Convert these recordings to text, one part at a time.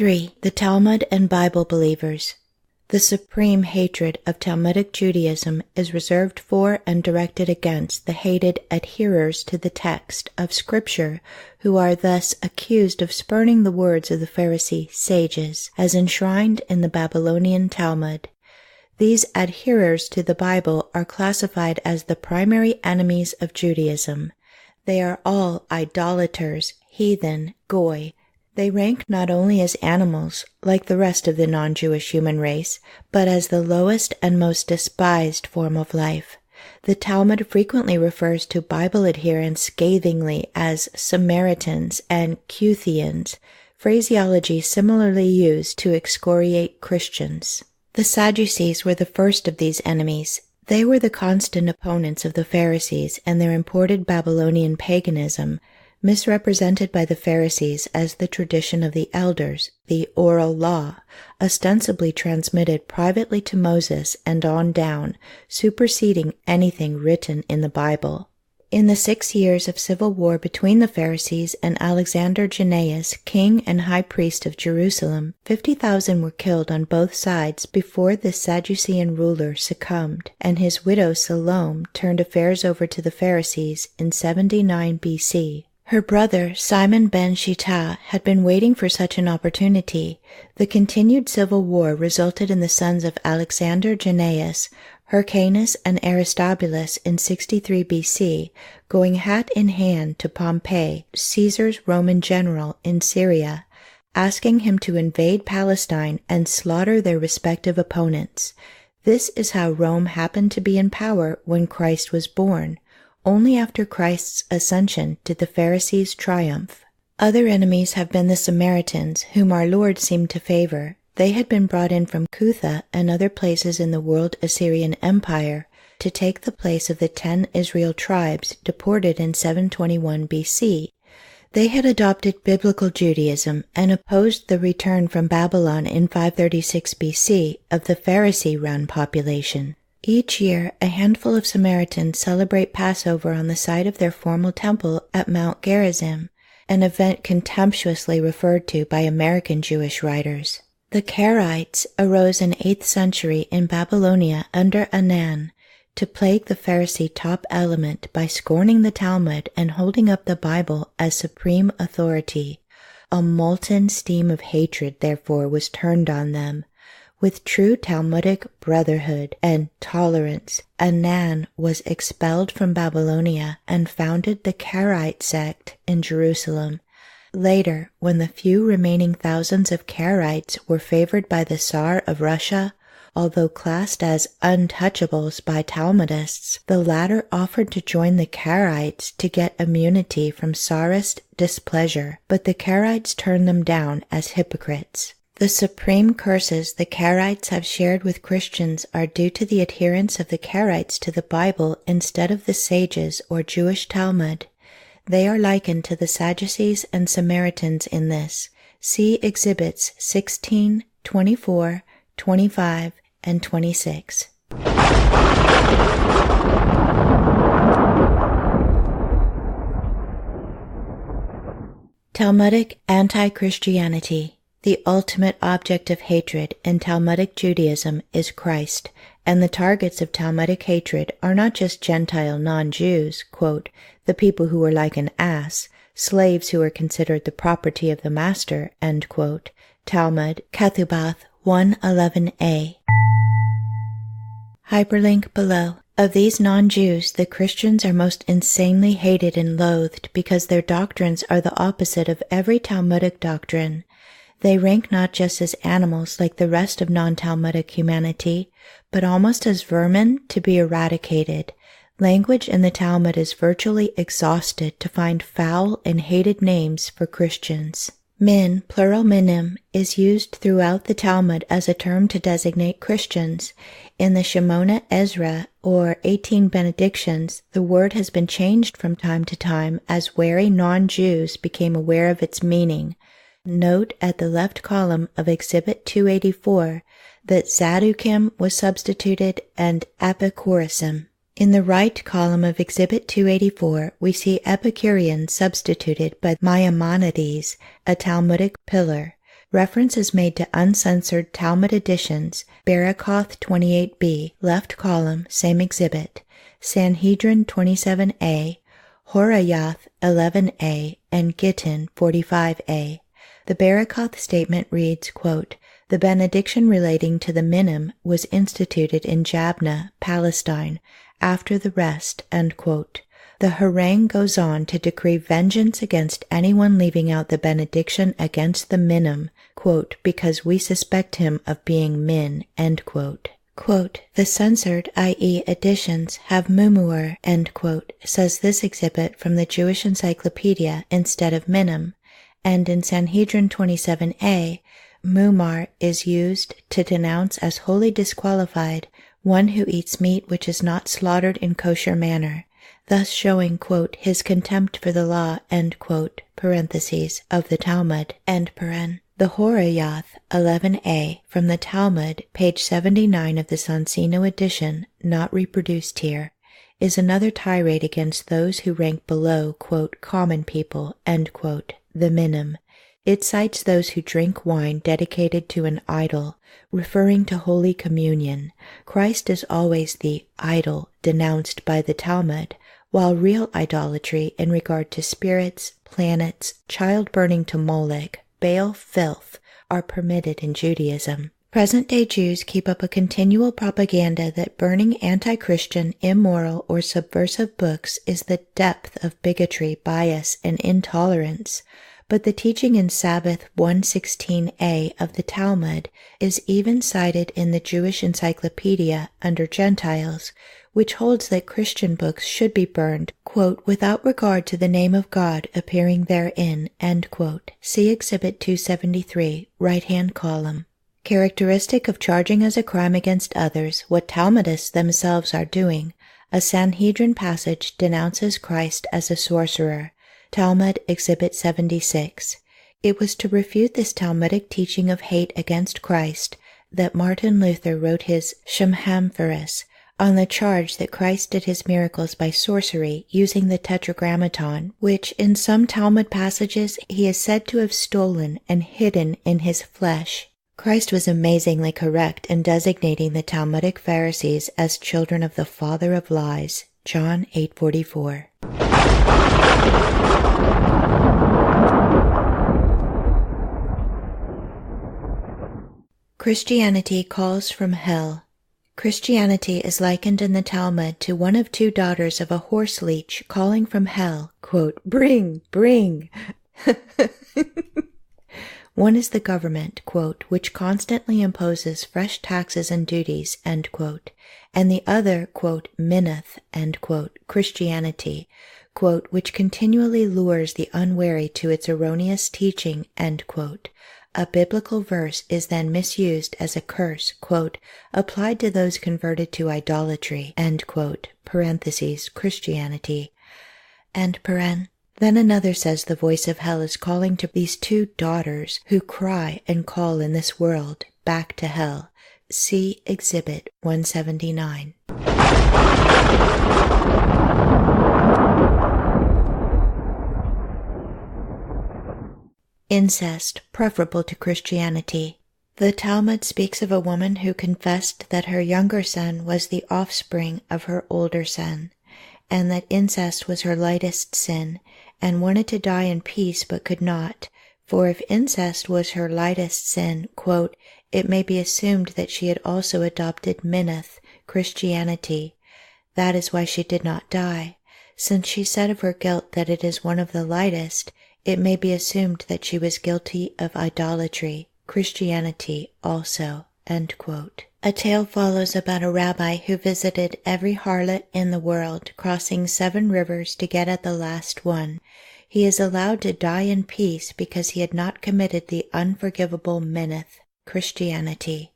3. The Talmud and Bible believers. The supreme hatred of Talmudic Judaism is reserved for and directed against the hated adherers to the text of Scripture, who are thus accused of spurning the words of the Pharisee sages, as enshrined in the Babylonian Talmud. These adherers to the Bible are classified as the primary enemies of Judaism. They are all idolaters, heathen, goy. They rank not only as animals, like the rest of the non-Jewish human race, but as the lowest and most despised form of life. The Talmud frequently refers to Bible adherents scathingly as Samaritans and Cuthians, phraseology similarly used to excoriate Christians. The Sadducees were the first of these enemies. They were the constant opponents of the Pharisees and their imported Babylonian paganism, misrepresented by the Pharisees as the tradition of the elders, the oral law, ostensibly transmitted privately to Moses and on down, superseding anything written in the Bible. In the 6 years of civil war between the Pharisees and Alexander Jannaeus, king and high priest of Jerusalem, 50,000 were killed on both sides before the Sadducean ruler succumbed, and his widow Salome turned affairs over to the Pharisees in 79 BC. Her brother, Simon ben Shittah, had been waiting for such an opportunity. The continued civil war resulted in the sons of Alexander Jannaeus, Hyrcanus, and Aristobulus in 63 BC, going hat in hand to Pompey, Caesar's Roman general in Syria, asking him to invade Palestine and slaughter their respective opponents. This is how Rome happened to be in power when Christ was born. Only after Christ's ascension did the Pharisees triumph. Other enemies have been the Samaritans, whom our Lord seemed to favor. They had been brought in from Cutha and other places in the world Assyrian Empire to take the place of the 10 Israel tribes deported in 721 BC. They had adopted biblical Judaism and opposed the return from Babylon in 536 BC of the Pharisee-run population. Each year, a handful of Samaritans celebrate Passover on the site of their former temple at Mount Gerizim, an event contemptuously referred to by American Jewish writers. The Karaites arose in 8th century in Babylonia under Anan to plague the Pharisee top element by scorning the Talmud and holding up the Bible as supreme authority. A molten steam of hatred, therefore, was turned on them. With true Talmudic brotherhood and tolerance, Anan was expelled from Babylonia and founded the Karaite sect in Jerusalem. Later, when the few remaining thousands of Karaites were favored by the Tsar of Russia, although classed as untouchables by Talmudists, the latter offered to join the Karaites to get immunity from Tsarist displeasure, but the Karaites turned them down as hypocrites. The supreme curses the Karaites have shared with Christians are due to the adherence of the Karaites to the Bible instead of the sages or Jewish Talmud. They are likened to the Sadducees and Samaritans in this. See Exhibits 16, 24, 25, and 26. Talmudic anti-Christianity. The ultimate object of hatred in Talmudic Judaism is Christ, and the targets of Talmudic hatred are not just Gentile non-Jews, quote, the people who are like an ass, slaves who are considered the property of the master, end quote. Talmud, Kethuboth 1:11a. Hyperlink below. Of these non-Jews, the Christians are most insanely hated and loathed because their doctrines are the opposite of every Talmudic doctrine. They rank not just as animals like the rest of non-Talmudic humanity, but almost as vermin to be eradicated. Language in the Talmud is virtually exhausted to find foul and hated names for Christians. Min, plural minim, is used throughout the Talmud as a term to designate Christians. In the Shemona Ezra, or 18 Benedictions, the word has been changed from time to time as wary non-Jews became aware of its meaning. Note at the left column of Exhibit 284 that Zadukim was substituted and Epicurism. In the right column of Exhibit 284, we see Epicurean substituted by Maimonides, a Talmudic pillar. Reference is made to uncensored Talmud editions, Barakoth 28b, left column, same exhibit, Sanhedrin 27a, Horayath 11a, and Gittin 45a. The Barakoth statement reads, quote, "The benediction relating to the minim was instituted in Jabna, Palestine, after the rest," end quote. The harangue goes on to decree vengeance against anyone leaving out the benediction against the minim, quote, "because we suspect him of being min," end quote. Quote, "The censored, i.e. editions, have mumur," end quote, says this exhibit from the Jewish Encyclopedia instead of minim, and in Sanhedrin 27a, mumar is used to denounce as wholly disqualified one who eats meat which is not slaughtered in kosher manner, thus showing, quote, his contempt for the law, end quote, parentheses, of the Talmud, end paren. The Horayath 11a from the Talmud, page 79 of the Sonsino edition, not reproduced here, is another tirade against those who rank below, quote, common people, end quote, the minim. It cites those who drink wine dedicated to an idol, referring to Holy Communion. Christ is always the idol denounced by the Talmud, while real idolatry in regard to spirits, planets, child burning to Molech, Baal filth are permitted in Judaism. Present-day Jews keep up a continual propaganda that burning anti-Christian, immoral, or subversive books is the depth of bigotry, bias, and intolerance. But the teaching in Sabbath 116a of the Talmud is even cited in the Jewish Encyclopedia under Gentiles, which holds that Christian books should be burned, quote, "without regard to the name of God appearing therein," end quote. See Exhibit 273, right-hand column. Characteristic of charging as a crime against others what Talmudists themselves are doing, a Sanhedrin passage denounces Christ as a sorcerer. Talmud Exhibit 76. It was to refute this Talmudic teaching of hate against Christ that Martin Luther wrote his Schemhamferis, on the charge that Christ did his miracles by sorcery using the Tetragrammaton, which in some Talmud passages he is said to have stolen and hidden in his flesh. Christ was amazingly correct in designating the Talmudic Pharisees as children of the father of lies, John 8:44. Christianity calls from hell. Christianity is likened in the Talmud to one of two daughters of a horse leech calling from hell, quote, "Bring, bring." One is the government, quote, "which constantly imposes fresh taxes and duties," end quote, and the other, quote, "minneth," end quote, Christianity, quote, "which continually lures the unwary to its erroneous teaching," end quote. A biblical verse is then misused as a curse, quote, "applied to those converted to idolatry," end quote, parentheses, Christianity, end paren. Then another says the voice of hell is calling to these two daughters who cry and call in this world back to hell. See Exhibit 179. Incest, preferable to Christianity. The Talmud speaks of a woman who confessed that her younger son was the offspring of her older son, and that incest was her lightest sin, and wanted to die in peace but could not, for if incest was her lightest sin, quote, it may be assumed that she had also adopted minneth, Christianity. That is why she did not die. Since she said of her guilt that it is one of the lightest, it may be assumed that she was guilty of idolatry, Christianity also, end quote. A tale follows about a rabbi who visited every harlot in the world, crossing 7 rivers to get at the last one. He is allowed to die in peace because he had not committed the unforgivable minneth, Christianity.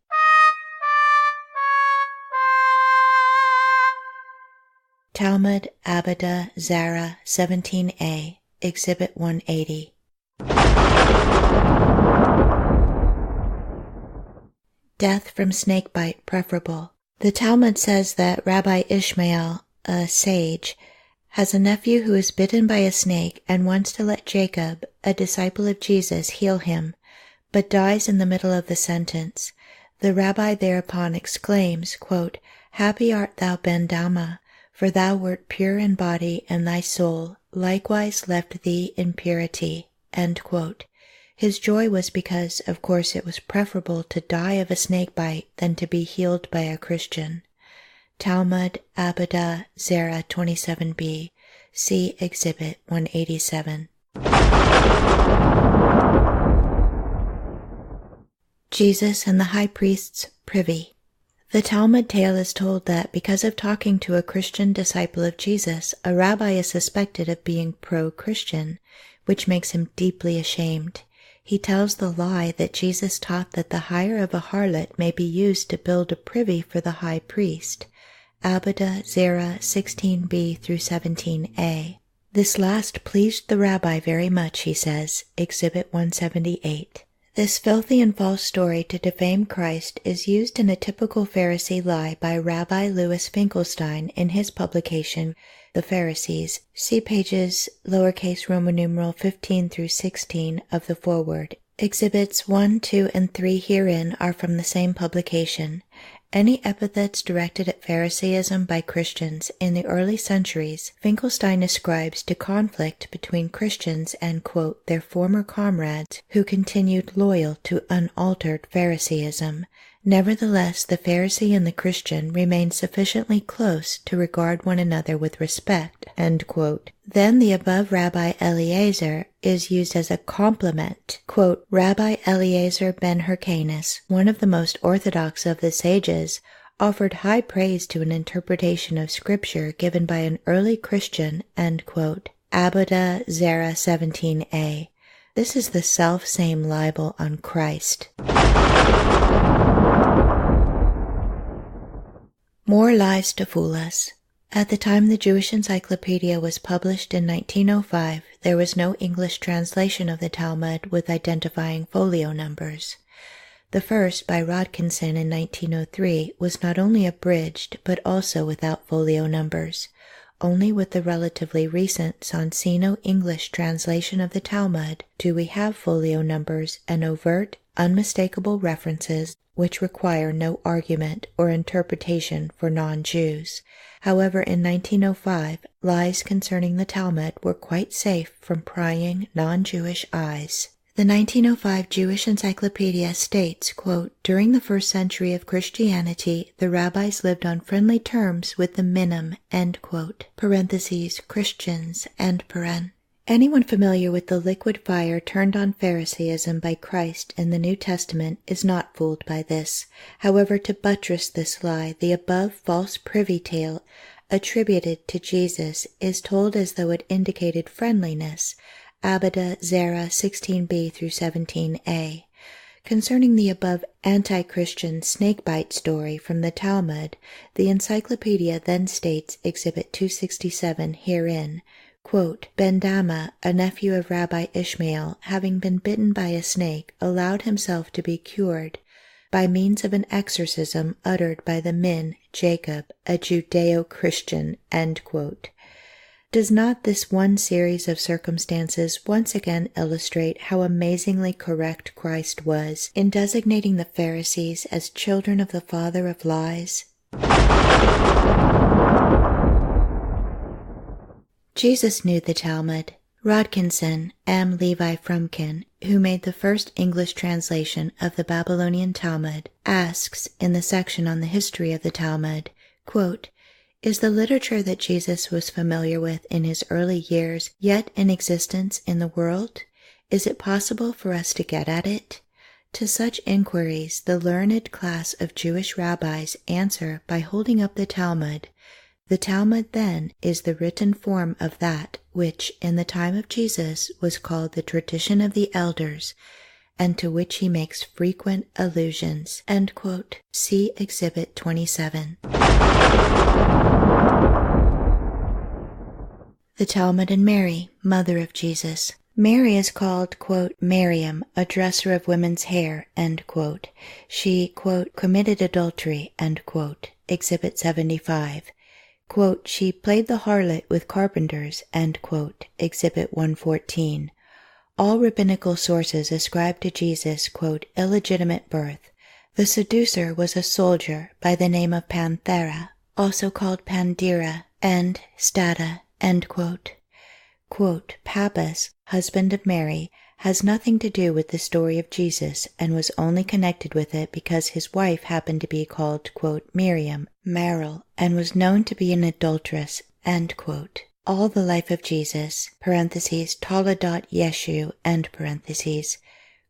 Talmud Abada Zara 17a, Exhibit 180. Death from snakebite preferable. The Talmud says that Rabbi Ishmael, a sage, has a nephew who is bitten by a snake and wants to let Jacob, a disciple of Jesus, heal him, but dies in the middle of the sentence. The rabbi thereupon exclaims, quote, "Happy art thou, Ben Dama, for thou wert pure in body, and thy soul likewise left thee in purity." End quote. His joy was because, of course, it was preferable to die of a snake bite than to be healed by a Christian. Talmud, Abada, Zera 27b. See Exhibit 187. Jesus and the high priest's privy. The Talmud tale is told that because of talking to a Christian disciple of Jesus, a rabbi is suspected of being pro-Christian, which makes him deeply ashamed. He tells the lie that Jesus taught that the hire of a harlot may be used to build a privy for the high priest. Abada, Zera 16b through 17a. This last pleased the rabbi very much, he says, Exhibit 178. This filthy and false story to defame Christ is used in a typical Pharisee lie by Rabbi Louis Finkelstein in his publication, The Pharisees. See pages Roman numeral 15 through 16 of the foreword. Exhibits 1, 2, and 3 herein are from the same publication. Any epithets directed at Pharisaism by Christians in the early centuries, Finkelstein ascribes to conflict between Christians and, quote, their former comrades who continued loyal to unaltered Pharisaism. Nevertheless, the Pharisee and the Christian remained sufficiently close to regard one another with respect, end quote. Then the above Rabbi Eliezer is used as a compliment. Quote, Rabbi Eliezer ben Hyrcanus, one of the most orthodox of the sages, offered high praise to an interpretation of Scripture given by an early Christian, end quote. Abada, Zera 17a. This is the self-same libel on Christ. More lies to fool us. At the time the Jewish Encyclopedia was published in 1905, there was no English translation of the Talmud with identifying folio numbers. The first, by Rodkinson in 1903, was not only abridged, but also without folio numbers. Only with the relatively recent Sonsino English translation of the Talmud do we have folio numbers and overt, unmistakable references which require no argument or interpretation for non-Jews. However, in 1905, lies concerning the Talmud were quite safe from prying non-Jewish eyes. The 1905 Jewish Encyclopedia states, quote, during the first century of Christianity, the rabbis lived on friendly terms with the minim, end quote, parentheses, Christians, end paren. Anyone familiar with the liquid fire turned on Pharisaism by Christ in the New Testament is not fooled by this. However, to buttress this lie, the above false privy tale attributed to Jesus is told as though it indicated friendliness. Abada, Zera 16b through 17a. Concerning the above anti-Christian snakebite story from the Talmud, the encyclopedia then states, Exhibit 267 herein, quote, Ben Dama, a nephew of Rabbi Ishmael, having been bitten by a snake, allowed himself to be cured by means of an exorcism uttered by the Min, Jacob, a Judeo-Christian, end quote. Does not this one series of circumstances once again illustrate how amazingly correct Christ was in designating the Pharisees as children of the father of lies? Jesus knew the Talmud. Rodkinson, M. Levi Frumkin, who made the first English translation of the Babylonian Talmud, asks, in the section on the history of the Talmud, quote, is the literature that Jesus was familiar with in his early years yet in existence in the world? Is it possible for us to get at it? To such inquiries, the learned class of Jewish rabbis answer by holding up the Talmud. The Talmud, then, is the written form of that which, in the time of Jesus, was called the tradition of the elders, and to which he makes frequent allusions. End quote. See Exhibit 27. The Talmud and Mary, mother of Jesus. Mary is called, quote, Miriam, a dresser of women's hair, end quote. She, quote, committed adultery, end quote. Exhibit 75. Quote, she played the harlot with carpenters, end quote. Exhibit 114. All rabbinical sources ascribe to Jesus, quote, illegitimate birth. The seducer was a soldier by the name of Panthera, also called Pandira and Stata, end quote. Quote, Pappus, husband of Mary, has nothing to do with the story of Jesus and was only connected with it because his wife happened to be called, quote, Miriam, Meryl, and was known to be an adulteress, end quote. All the life of Jesus, parentheses, Toledot Yeshu, end parentheses.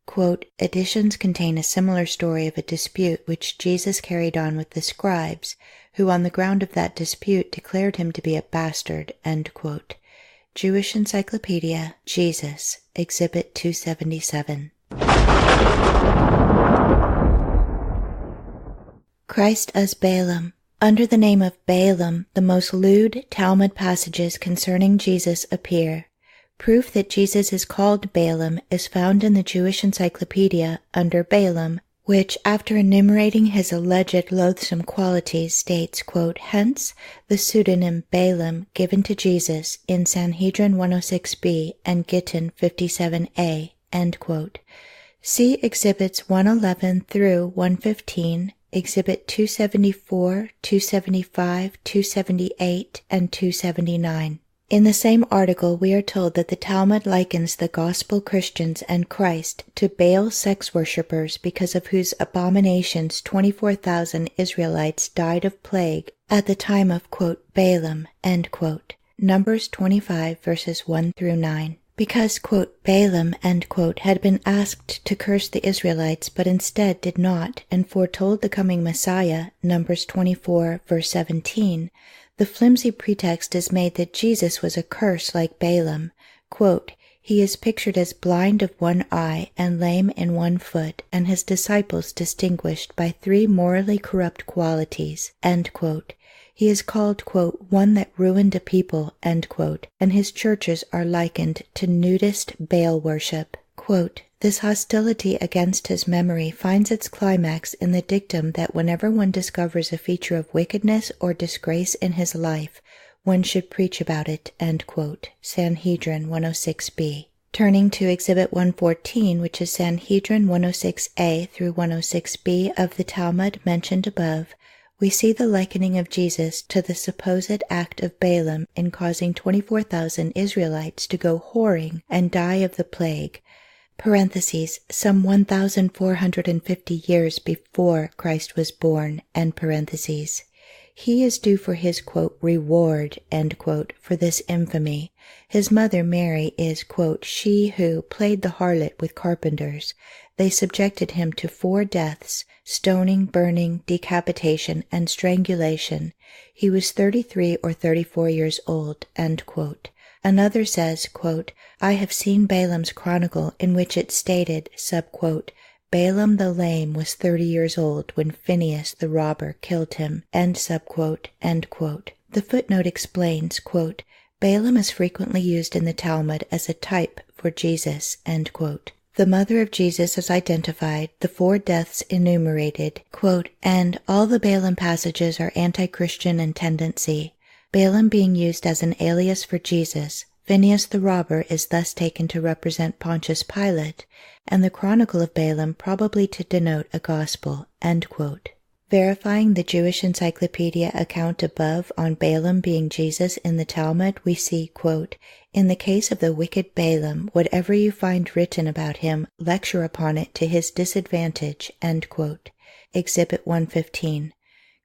Quote, editions contain a similar story of a dispute which Jesus carried on with the scribes, who on the ground of that dispute declared him to be a bastard, end quote. Jewish Encyclopedia, Jesus, Exhibit 277. Christ as Balaam. Under the name of Balaam, the most lewd Talmud passages concerning Jesus appear. Proof that Jesus is called Balaam is found in the Jewish Encyclopedia under Balaam, which, after enumerating his alleged loathsome qualities, states, quote, hence the pseudonym Balaam given to Jesus in Sanhedrin 106b and Gittin 57a, end quote. See Exhibits 111 through 115, Exhibit 274, 275, 278, and 279. In the same article, we are told that the Talmud likens the gospel Christians and Christ to Baal sex worshippers because of whose abominations 24,000 Israelites died of plague at the time of, quote, Balaam, end quote. Numbers 25 verses 1 through 9. Because, quote, Balaam, end quote, had been asked to curse the Israelites but instead did not and foretold the coming Messiah, Numbers 24 verse 17, the flimsy pretext is made that Jesus was a curse like Balaam. Quote, he is pictured as blind of one eye and lame in one foot, and his disciples distinguished by 3 morally corrupt qualities, end quote. He is called, quote, one that ruined a people, end quote, and his churches are likened to nudist Baal worship. Quote, this hostility against his memory finds its climax in the dictum that whenever one discovers a feature of wickedness or disgrace in his life, one should preach about it, end quote. Sanhedrin 106b. Turning to Exhibit 114, which is Sanhedrin 106a through 106b of the Talmud mentioned above, we see the likening of Jesus to the supposed act of Balaam in causing 24,000 Israelites to go whoring and die of the plague, parentheses, some 1,450 years before Christ was born, end parentheses. He is due for his, quote, reward, end quote, for this infamy. His mother Mary is, quote, she who played the harlot with carpenters. They subjected him to 4 deaths, stoning, burning, decapitation, and strangulation. He was 33 or 34 years old, end quote. Another says, quote, I have seen Balaam's chronicle in which it stated, subquote, Balaam the lame was 30 years old when Phinehas the robber killed him, end subquote, end quote. The footnote explains, quote, Balaam is frequently used in the Talmud as a type for Jesus, end quote. The mother of Jesus is identified, the 4 deaths enumerated, quote, and all the Balaam passages are anti-Christian in tendency. Balaam being used as an alias for Jesus, Phinehas the robber is thus taken to represent Pontius Pilate, and the Chronicle of Balaam probably to denote a gospel, end quote. Verifying the Jewish Encyclopedia account above on Balaam being Jesus in the Talmud, we see, quote, in the case of the wicked Balaam, whatever you find written about him, lecture upon it to his disadvantage, end quote. Exhibit 115.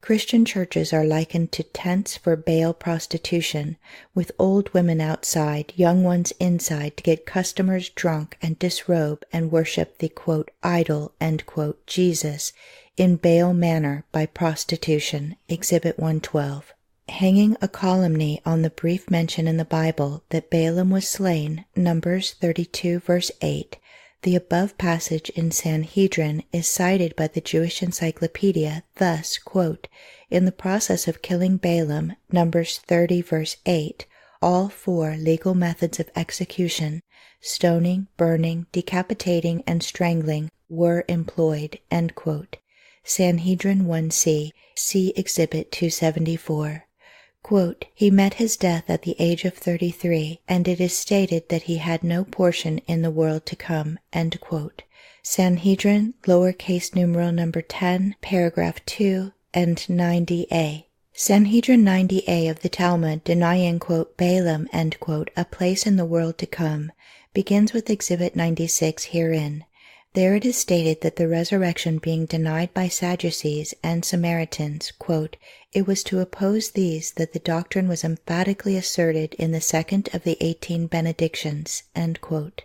Christian churches are likened to tents for Baal prostitution, with old women outside, young ones inside to get customers drunk and disrobe and worship the, quote, idol, end quote, Jesus, in Baal manner by prostitution. Exhibit 112. Hanging a calumny on the brief mention in the Bible that Balaam was slain, Numbers 32 verse 8, the above passage in Sanhedrin is cited by the Jewish Encyclopedia thus, quote, in the process of killing Balaam, Numbers 30 verse 8, all 4 legal methods of execution, stoning, burning, decapitating, and strangling, were employed, end quote. Sanhedrin 1c, see Exhibit 274. Quote, he met his death at the age of 33, and it is stated that he had no portion in the world to come. End quote. Sanhedrin, lowercase numeral number 10, paragraph 2 and 90a. Sanhedrin 90a of the Talmud denying, quote, Balaam, end quote, a place in the world to come, begins with Exhibit 96 herein. There it is stated that the resurrection being denied by Sadducees and Samaritans, quote, it was to oppose these that the doctrine was emphatically asserted in the second of the 18 benedictions, end quote.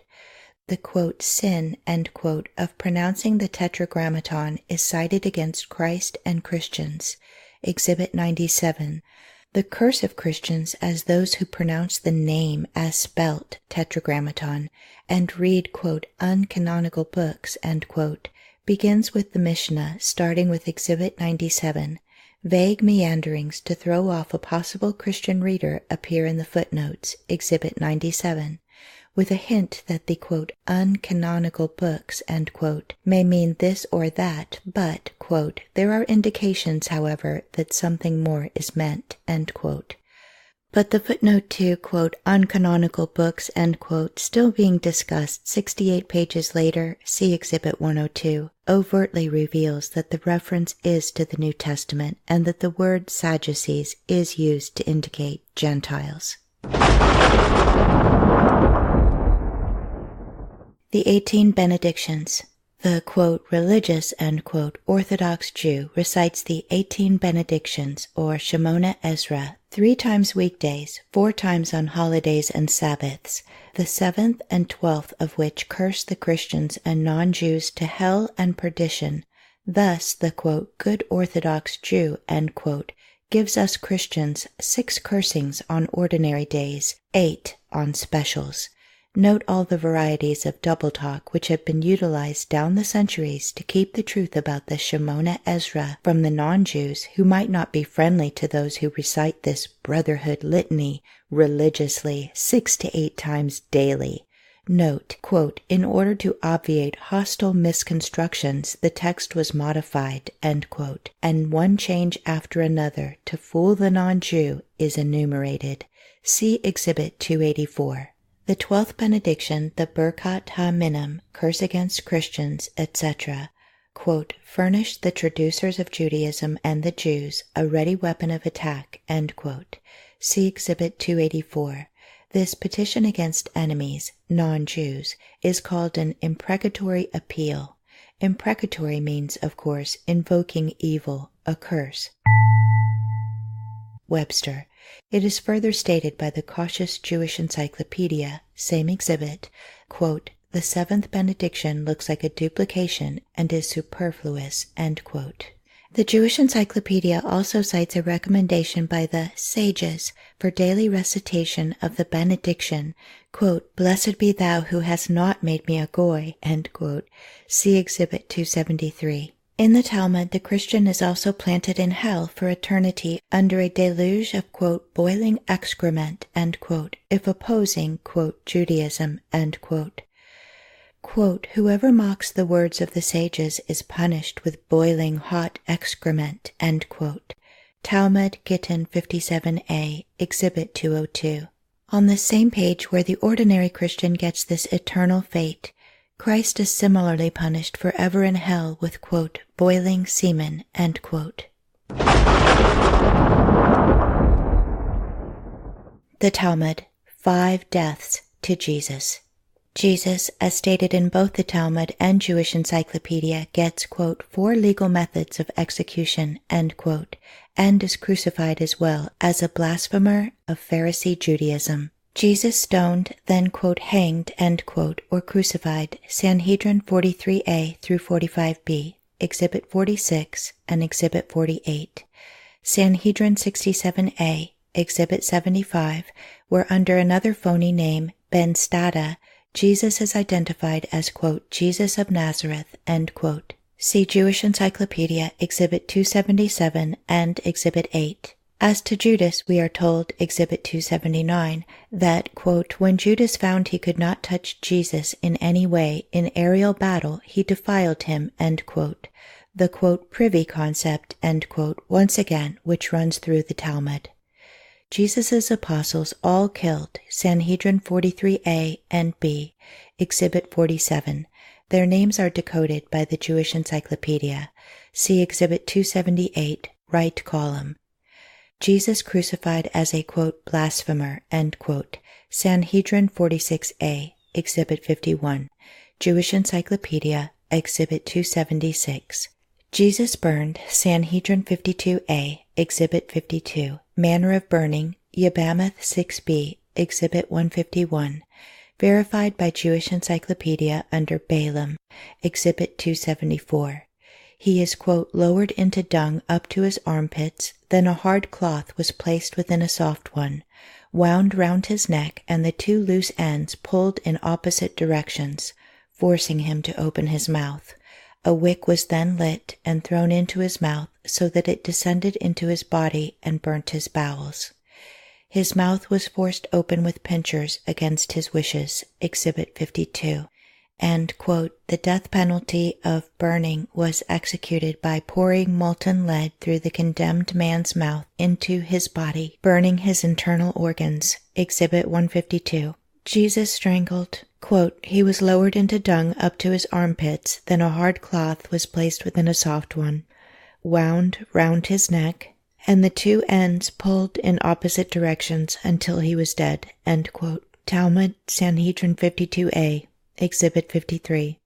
The, quote, sin, end quote, of pronouncing the Tetragrammaton is cited against Christ and Christians. Exhibit 97. The curse of Christians as those who pronounce the name as spelt Tetragrammaton and read, quote, uncanonical books, end quote, begins with the Mishnah starting with Exhibit 97. Vague meanderings to throw off a possible Christian reader appear in the footnotes, Exhibit 97, with a hint that the, quote, uncanonical books, end quote, may mean this or that, but, quote, there are indications, however, that something more is meant, end quote. But the footnote to, quote, uncanonical books, end quote, still being discussed 68 pages later, see Exhibit 102, overtly reveals that the reference is to the New Testament and that the word Sadducees is used to indicate Gentiles. The 18 benedictions. The, quote, religious, end quote, Orthodox Jew recites the 18 benedictions, or Shemona Ezra, 3 times weekdays, 4 times on holidays and Sabbaths, the 7th and 12th of which curse the Christians and non-Jews to hell and perdition. Thus, the, quote, good Orthodox Jew, end quote, gives us Christians 6 cursings on ordinary days, 8 on specials. Note all the varieties of double talk which have been utilized down the centuries to keep the truth about the Shemona Ezra from the non-Jews who might not be friendly to those who recite this brotherhood litany religiously 6 to 8 times daily. Note, quote, in order to obviate hostile misconstructions, the text was modified, end quote, and one change after another to fool the non-Jew is enumerated. See Exhibit 284. The 12th benediction, the Birkat ha-Minim, curse against Christians, etc., quote, furnish the traducers of Judaism and the Jews a ready weapon of attack, end quote. See Exhibit 284. This petition against enemies, non-Jews, is called an imprecatory appeal. Imprecatory means, of course, invoking evil, a curse. Webster. It is further stated by the Cautious Jewish Encyclopedia, same exhibit, quote, the 7th benediction looks like a duplication and is superfluous, end quote. The Jewish Encyclopedia also cites a recommendation by the sages for daily recitation of the benediction, quote, blessed be thou who hast not made me a goy, end quote. See Exhibit 273. In the Talmud, the Christian is also planted in hell for eternity under a deluge of, quote, boiling excrement, end quote, if opposing, quote, Judaism, end quote. Quote, whoever mocks the words of the sages is punished with boiling hot excrement, end quote. Talmud, Gittin 57a, Exhibit 202. On the same page where the ordinary Christian gets this eternal fate, Christ is similarly punished forever in hell with, quote, boiling semen, end quote. The Talmud, 5 deaths to Jesus. Jesus, as stated in both the Talmud and Jewish Encyclopedia, gets, quote, 4 legal methods of execution, end quote, and is crucified as well as a blasphemer of Pharisee Judaism. Jesus stoned, then, quote, hanged, end quote, or crucified, Sanhedrin 43a through 45b, Exhibit 46 and Exhibit 48. Sanhedrin 67a, Exhibit 75, where under another phony name, Ben Stada, Jesus is identified as, quote, Jesus of Nazareth, end quote. See Jewish Encyclopedia, Exhibit 277 and Exhibit 8. As to Judas, we are told, Exhibit 279, that, quote, when Judas found he could not touch Jesus in any way in aerial battle, he defiled him, end quote. The, quote, privy concept, end quote, once again, which runs through the Talmud. Jesus' apostles all killed, Sanhedrin 43a and b, Exhibit 47. Their names are decoded by the Jewish Encyclopedia. See Exhibit 278, right column. Jesus crucified as a, quote, blasphemer, end quote. Sanhedrin 46a, Exhibit 51. Jewish Encyclopedia, Exhibit 276. Jesus burned, Sanhedrin 52a, Exhibit 52. Manner of burning, Yebamath 6b, Exhibit 151. Verified by Jewish Encyclopedia under Balaam, Exhibit 274. He is, quote, lowered into dung up to his armpits, then a hard cloth was placed within a soft one, wound round his neck, and the two loose ends pulled in opposite directions, forcing him to open his mouth. A wick was then lit and thrown into his mouth so that it descended into his body and burnt his bowels. His mouth was forced open with pincers against his wishes, Exhibit 52. And, quote, the death penalty of burning was executed by pouring molten lead through the condemned man's mouth into his body, burning his internal organs, Exhibit 152. Jesus strangled, quote, he was lowered into dung up to his armpits, then a hard cloth was placed within a soft one, wound round his neck, and the two ends pulled in opposite directions until he was dead, end quote. Talmud, Sanhedrin 52a, Exhibit 53.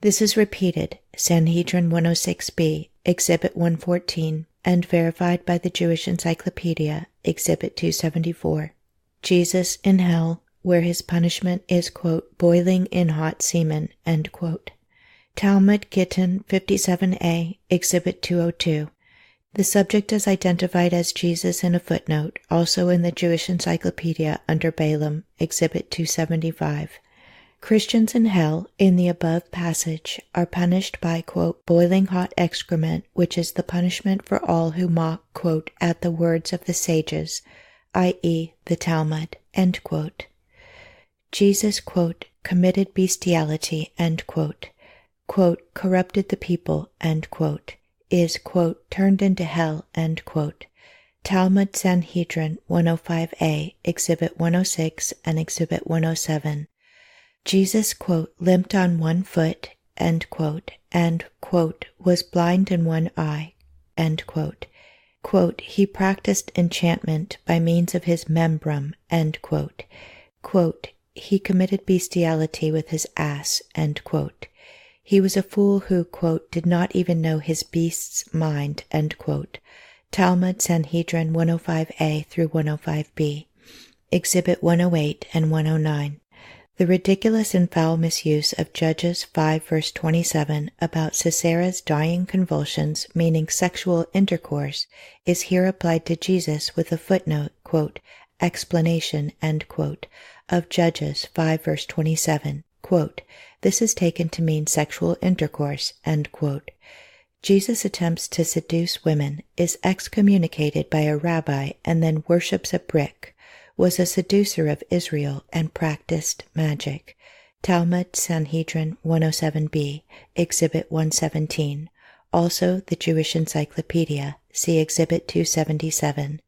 This is repeated, Sanhedrin 106b, Exhibit 114, and verified by the Jewish Encyclopedia, Exhibit 274. Jesus in hell, where his punishment is, quote, boiling in hot semen, end quote. Talmud Gittin 57a, Exhibit 202. The subject is identified as Jesus in a footnote, also in the Jewish Encyclopedia under Balaam, Exhibit 275. Christians in hell, in the above passage, are punished by, quote, boiling hot excrement, which is the punishment for all who mock, quote, at the words of the sages, i.e., the Talmud, end quote. Jesus, quote, committed bestiality, end quote, corrupted the people, end quote, is, quote, turned into hell, end quote. Talmud Sanhedrin 105a, Exhibit 106 and Exhibit 107. Jesus, quote, limped on one foot, end quote, and, quote, was blind in one eye, end quote. Quote, he practiced enchantment by means of his membrum, end quote. Quote, he committed bestiality with his ass, end quote. He was a fool who, quote, did not even know his beast's mind, end quote. Talmud Sanhedrin 105a through 105b, Exhibit 108 and 109. The ridiculous and foul misuse of Judges 5 verse 27 about Sisera's dying convulsions, meaning sexual intercourse, is here applied to Jesus with a footnote, quote, explanation, end quote, of Judges 5 verse 27, quote, this is taken to mean sexual intercourse, end quote. Jesus attempts to seduce women, is excommunicated by a rabbi, and then worships a brick, was a seducer of Israel, and practiced magic. Talmud Sanhedrin 107b, Exhibit 117. Also the Jewish Encyclopedia, see Exhibit 277.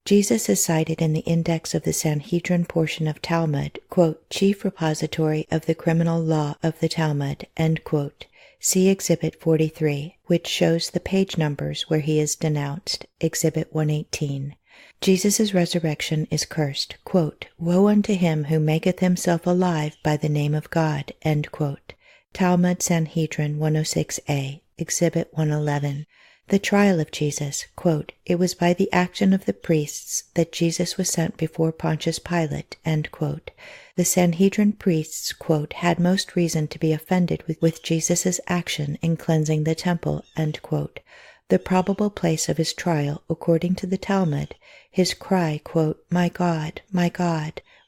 Jesus is cited in the index of the Sanhedrin portion of Talmud, quote, chief repository of the criminal law of the Talmud, end quote. See Exhibit 43, which shows the page numbers where he is denounced, Exhibit 118. Jesus' resurrection is cursed, quote, woe unto him who maketh himself alive by the name of God, end quote. Talmud Sanhedrin 106a, Exhibit 111. The trial of Jesus, quote, it was by the action of the priests that Jesus was sent before Pontius Pilate, end quote. The Sanhedrin priests, quote, had most reason to be offended with Jesus' action in cleansing the temple, end quote. The probable place of his trial, according to the Talmud, his cry, quote, my God,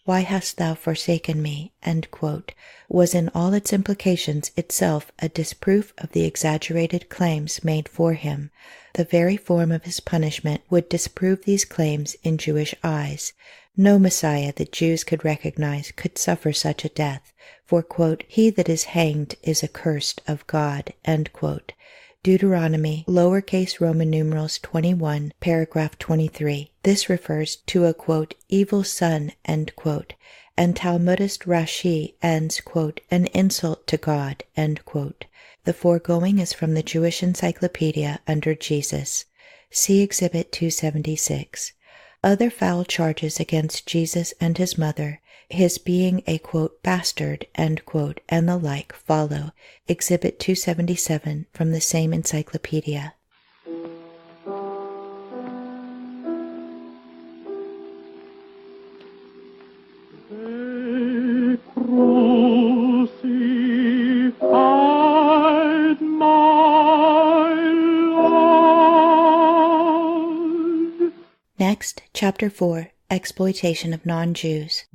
why hast thou forsaken me, end quote, was in all its implications itself a disproof of the exaggerated claims made for him. The very form of his punishment would disprove these claims in Jewish eyes. No Messiah that Jews could recognize could suffer such a death, for, quote, he that is hanged is accursed of God, end quote. Deuteronomy, lowercase Roman numerals 21, paragraph 23. This refers to a, quote, evil son, end quote, and Talmudist Rashi ends, quote, an insult to God, end quote. The foregoing is from the Jewish Encyclopedia under Jesus. See Exhibit 276. Other foul charges against Jesus and his mother, his being a, quote, bastard, end quote, and the like follow. Exhibit 277 from the same encyclopedia. Next, Chapter 4, Exploitation of Non-Jews.